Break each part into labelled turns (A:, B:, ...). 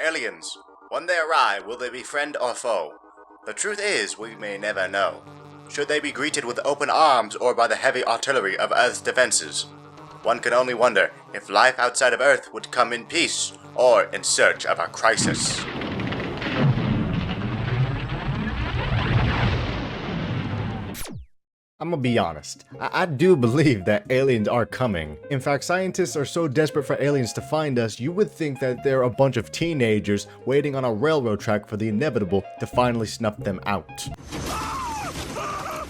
A: Aliens. When they arrive, will they be friend or foe? The truth is, we may never know. Should they be greeted with open arms or by the heavy artillery of Earth's defenses? One can only wonder if life outside of Earth would come in peace or in search of a crisis.
B: I'm gonna be honest, I do believe that aliens are coming. In fact, scientists are so desperate for aliens to find us, you would think that they're a bunch of teenagers waiting on a railroad track for the inevitable to finally snuff them out.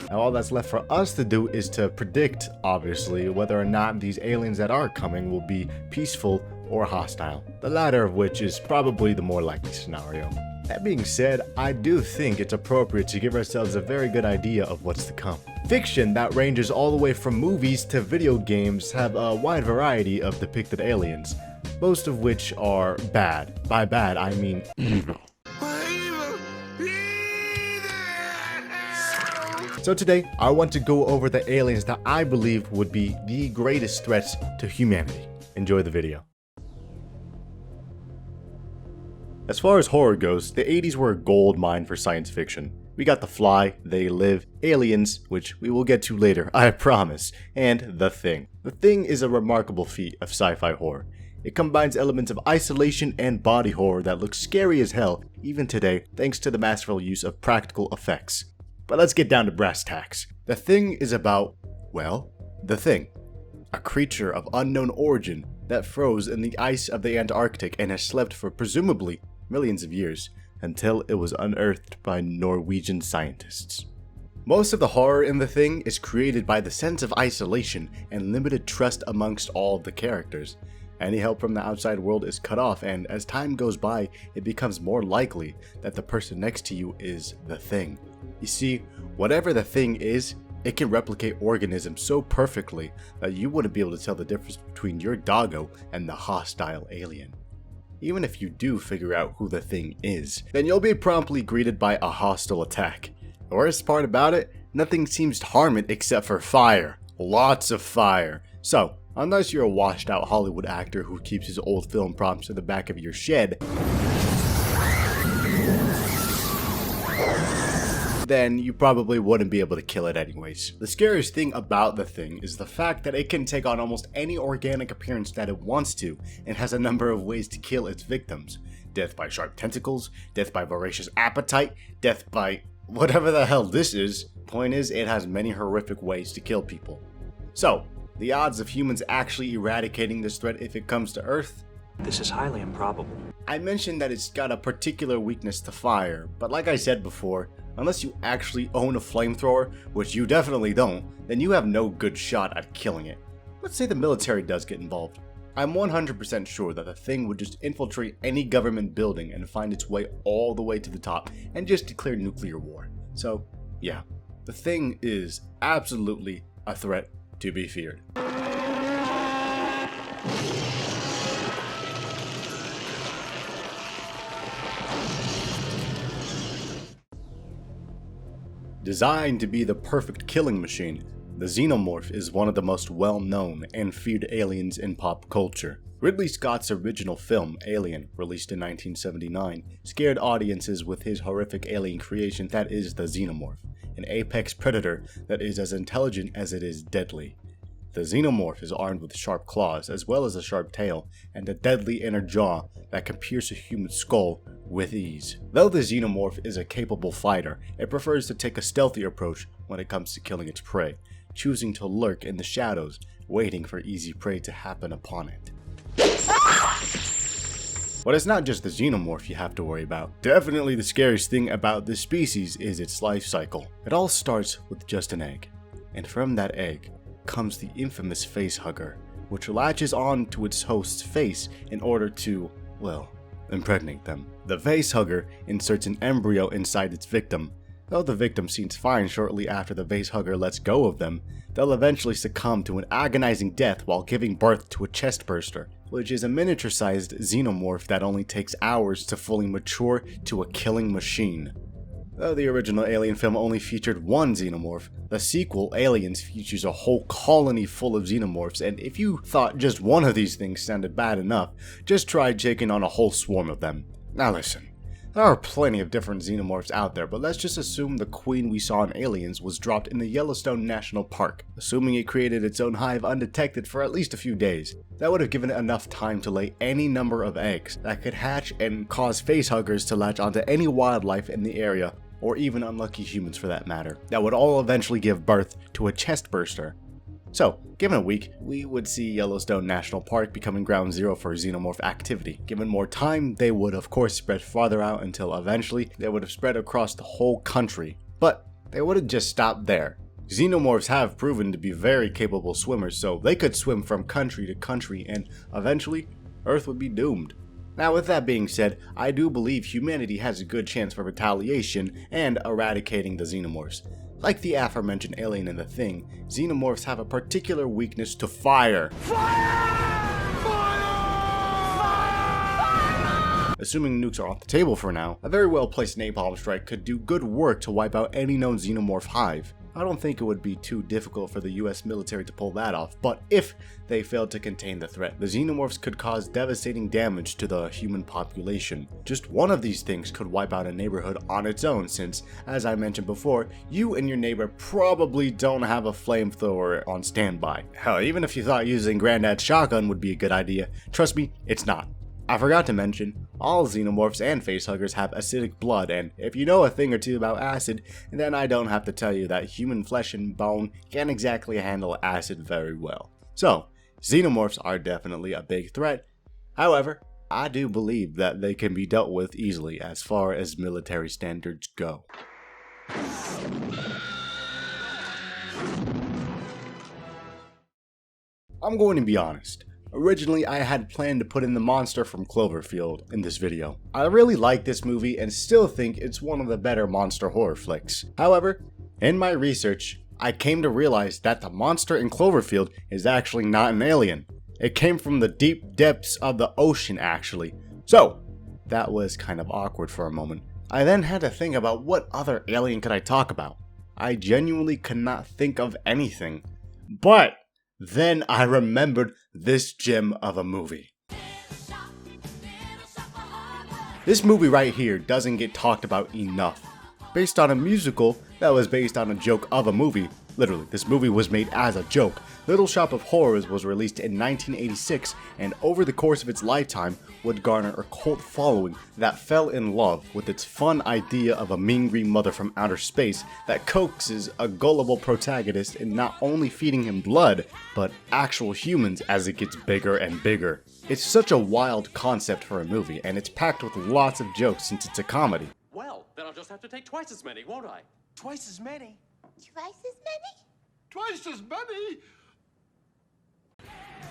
B: Now all that's left for us to do is to predict, obviously, whether or not these aliens that are coming will be peaceful or hostile. The latter of which is probably the more likely scenario. That being said, I do think it's appropriate to give ourselves a very good idea of what's to come. Fiction that ranges all the way from movies to video games have a wide variety of depicted aliens, most of which are bad. By bad, I mean evil. So today, I want to go over the aliens that I believe would be the greatest threats to humanity. Enjoy the video. As far as horror goes, the 80s were a gold mine for science fiction. We got The Fly, They Live, Aliens, which we will get to later, I promise, and The Thing. The Thing is a remarkable feat of sci-fi horror. It combines elements of isolation and body horror that look scary as hell, even today, thanks to the masterful use of practical effects. But let's get down to brass tacks. The Thing is about, well, The Thing. A creature of unknown origin that froze in the ice of the Antarctic and has slept for presumably millions of years, until it was unearthed by Norwegian scientists. Most of the horror in The Thing is created by the sense of isolation and limited trust amongst all of the characters. Any help from the outside world is cut off, and as time goes by, it becomes more likely that the person next to you is the Thing. You see, whatever the Thing is, it can replicate organisms so perfectly that you wouldn't be able to tell the difference between your doggo and the hostile alien. Even if you do figure out who the Thing is, then you'll be promptly greeted by a hostile attack. The worst part about it, nothing seems to harm it except for fire. Lots of fire. So, unless you're a washed out Hollywood actor who keeps his old film props in the back of your shed, then you probably wouldn't be able to kill it anyways. The scariest thing about the Thing is the fact that it can take on almost any organic appearance that it wants to, and has a number of ways to kill its victims. Death by sharp tentacles, death by voracious appetite, death by whatever the hell this is. Point is, it has many horrific ways to kill people. So, the odds of humans actually eradicating this threat if it comes to Earth?
C: This is highly improbable.
B: I mentioned that it's got a particular weakness to fire, but like I said before, unless you actually own a flamethrower, which you definitely don't, then you have no good shot at killing it. Let's say the military does get involved. I'm 100% sure that the Thing would just infiltrate any government building and find its way all the way to the top and just declare nuclear war. So, yeah, the Thing is absolutely a threat to be feared. Designed to be the perfect killing machine, the Xenomorph is one of the most well-known and feared aliens in pop culture. Ridley Scott's original film, Alien, released in 1979, scared audiences with his horrific alien creation that is the Xenomorph, an apex predator that is as intelligent as it is deadly. The Xenomorph is armed with sharp claws, as well as a sharp tail, and a deadly inner jaw that can pierce a human skull with ease. Though the Xenomorph is a capable fighter, it prefers to take a stealthy approach when it comes to killing its prey, choosing to lurk in the shadows, waiting for easy prey to happen upon it. But it's not just the Xenomorph you have to worry about. Definitely the scariest thing about this species is its life cycle. It all starts with just an egg, and from that egg comes the infamous facehugger, which latches on to its host's face in order to, well, impregnate them. The facehugger inserts an embryo inside its victim. Though the victim seems fine shortly after the facehugger lets go of them, they'll eventually succumb to an agonizing death while giving birth to a chestburster, which is a miniature-sized xenomorph that only takes hours to fully mature to a killing machine. Though the original Alien film only featured one xenomorph, the sequel, Aliens, features a whole colony full of xenomorphs, and if you thought just one of these things sounded bad enough, just try taking on a whole swarm of them. Now listen, there are plenty of different xenomorphs out there, but let's just assume the queen we saw in Aliens was dropped in the Yellowstone National Park, assuming it created its own hive undetected for at least a few days. That would have given it enough time to lay any number of eggs that could hatch and cause facehuggers to latch onto any wildlife in the area, or even unlucky humans for that matter, that would all eventually give birth to a chestburster. So, given a week, we would see Yellowstone National Park becoming ground zero for xenomorph activity. Given more time, they would of course spread farther out until eventually they would have spread across the whole country. But they wouldn't just stop there. Xenomorphs have proven to be very capable swimmers, so they could swim from country to country and eventually Earth would be doomed. Now with that being said, I do believe humanity has a good chance for retaliation and eradicating the xenomorphs. Like the aforementioned Alien and the Thing, xenomorphs have a particular weakness to fire. Assuming nukes are off the table for now, a very well placed napalm strike could do good work to wipe out any known xenomorph hive. I don't think it would be too difficult for the US military to pull that off, but if they failed to contain the threat, the xenomorphs could cause devastating damage to the human population. Just one of these things could wipe out a neighborhood on its own since, as I mentioned before, you and your neighbor probably don't have a flamethrower on standby. Hell, even if you thought using Granddad's shotgun would be a good idea, trust me, it's not. I forgot to mention, all xenomorphs and facehuggers have acidic blood, and if you know a thing or two about acid, then I don't have to tell you that human flesh and bone can't exactly handle acid very well. So, xenomorphs are definitely a big threat. However, I do believe that they can be dealt with easily as far as military standards go. I'm going to be honest. Originally, I had planned to put in the monster from Cloverfield in this video. I really like this movie and still think it's one of the better monster horror flicks. However, in my research, I came to realize that the monster in Cloverfield is actually not an alien. It came from the deep depths of the ocean actually. So, that was kind of awkward for a moment. I then had to think about what other alien could I talk about. I genuinely could not think of anything. But then I remembered this gem of a movie. This movie right here doesn't get talked about enough. Based on a musical that was based on a joke of a movie, literally, this movie was made as a joke. Little Shop of Horrors was released in 1986 and over the course of its lifetime would garner a cult following that fell in love with its fun idea of a mean green mother from outer space that coaxes a gullible protagonist in not only feeding him blood, but actual humans as it gets bigger and bigger. It's such a wild concept for a movie, and it's packed with lots of jokes since it's a comedy.
D: Well, then I'll just have to take twice as many, won't I?
E: Twice as many?
F: Twice as many?
E: Twice as many?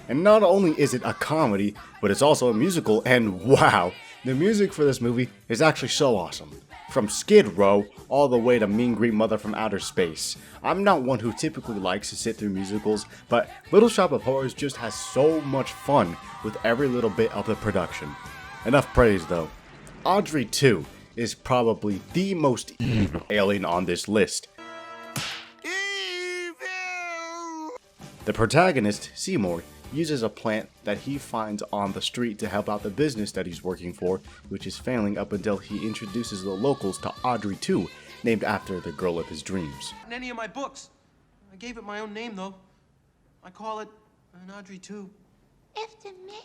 B: And not only is it a comedy, but it's also a musical, and wow, the music for this movie is actually so awesome. From Skid Row all the way to Mean Green Mother from Outer Space. I'm not one who typically likes to sit through musicals, but Little Shop of Horrors just has so much fun with every little bit of the production. Enough praise though. Audrey II is probably the most evil alien on this list. The protagonist, Seymour, uses a plant that he finds on the street to help out the business that he's working for, which is failing up until he introduces the locals to Audrey II, named after the girl of his dreams.
E: In any of my books. I gave it my own name, though. I call it an Audrey II.
F: After me?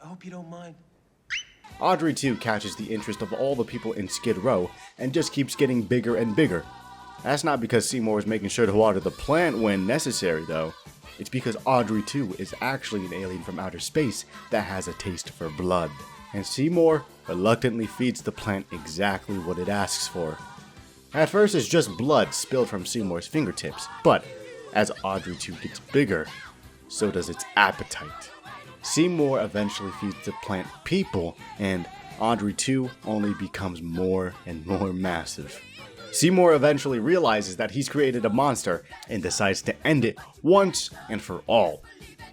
E: I hope you don't mind.
B: Audrey II catches the interest of all the people in Skid Row and just keeps getting bigger and bigger. That's not because Seymour is making sure to water the plant when necessary, though. It's because Audrey II is actually an alien from outer space that has a taste for blood. And Seymour reluctantly feeds the plant exactly what it asks for. At first it's just blood spilled from Seymour's fingertips, but as Audrey II gets bigger, so does its appetite. Seymour eventually feeds the plant people, and Audrey II only becomes more and more massive. Seymour eventually realizes that he's created a monster and decides to end it once and for all.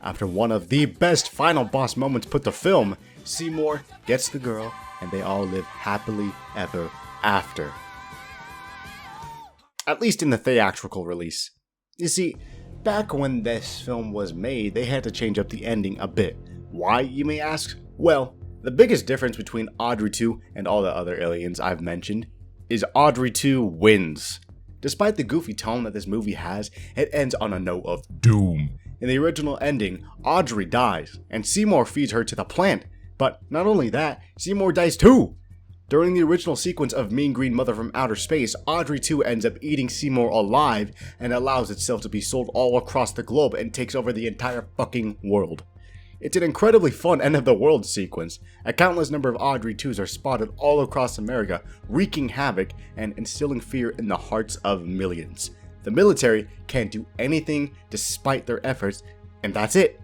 B: After one of the best final boss moments put to film, Seymour gets the girl and they all live happily ever after. At least in the theatrical release. You see, back when this film was made, they had to change up the ending a bit. Why, you may ask? Well, The biggest difference between Audrey II and all the other aliens I've mentioned is Audrey II wins. Despite the goofy tone that this movie has, it ends on a note of doom. In the original ending, Audrey dies, and Seymour feeds her to the plant. But not only that, Seymour dies too! During the original sequence of Mean Green Mother from Outer Space, Audrey II ends up eating Seymour alive and allows itself to be sold all across the globe and takes over the entire fucking world. It's an incredibly fun end-of-the-world sequence. A countless number of Audrey IIs are spotted all across America, wreaking havoc and instilling fear in the hearts of millions. The military can't do anything despite their efforts, and that's it.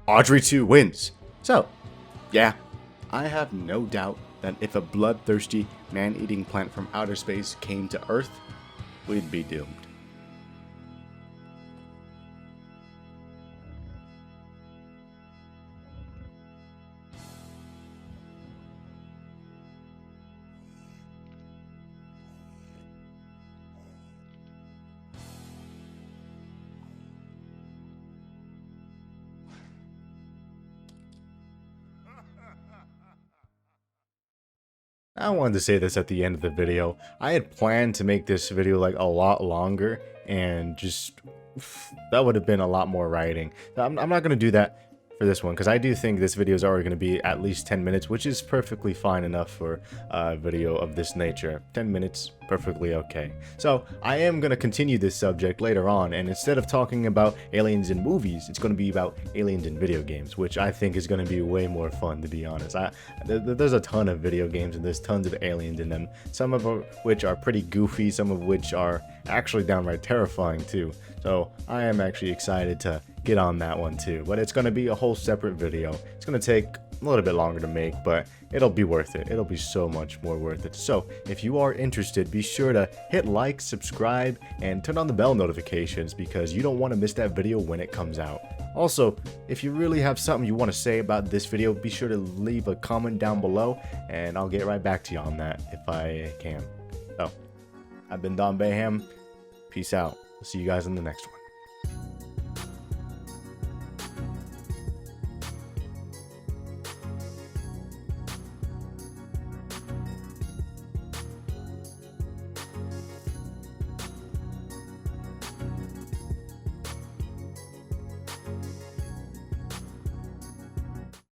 B: Audrey II wins. So, yeah, I have no doubt that if a bloodthirsty, man-eating plant from outer space came to Earth, we'd be doomed. I wanted to say this at the end of the video. I had planned to make this video like a lot longer, and just that would have been a lot more writing. I'm not going to do that for this one, because I do think this video is already going to be at least 10 minutes, which is perfectly fine enough for a video of this nature. 10 minutes, perfectly okay. So I am going to continue this subject later on, and instead of talking about aliens in movies, it's going to be about aliens in video games, which I think is going to be way more fun, to be honest. There's a ton of video games, and there's tons of aliens in them, some of which are pretty goofy, some of which are actually downright terrifying too. So I am actually excited to get on that one too, but it's going to be a whole separate video. It's going to take a little bit longer to make, but it'll be worth it. It'll be so much more worth it. So if you are interested, be sure to hit like, subscribe, and turn on the bell notifications, because you don't want to miss that video when it comes out. Also, if you really have something you want to say about this video, be sure to leave a comment down below, and I'll get right back to you on that if I can. So, I've been Don Bayham. Peace out. I'll see you guys in the next one.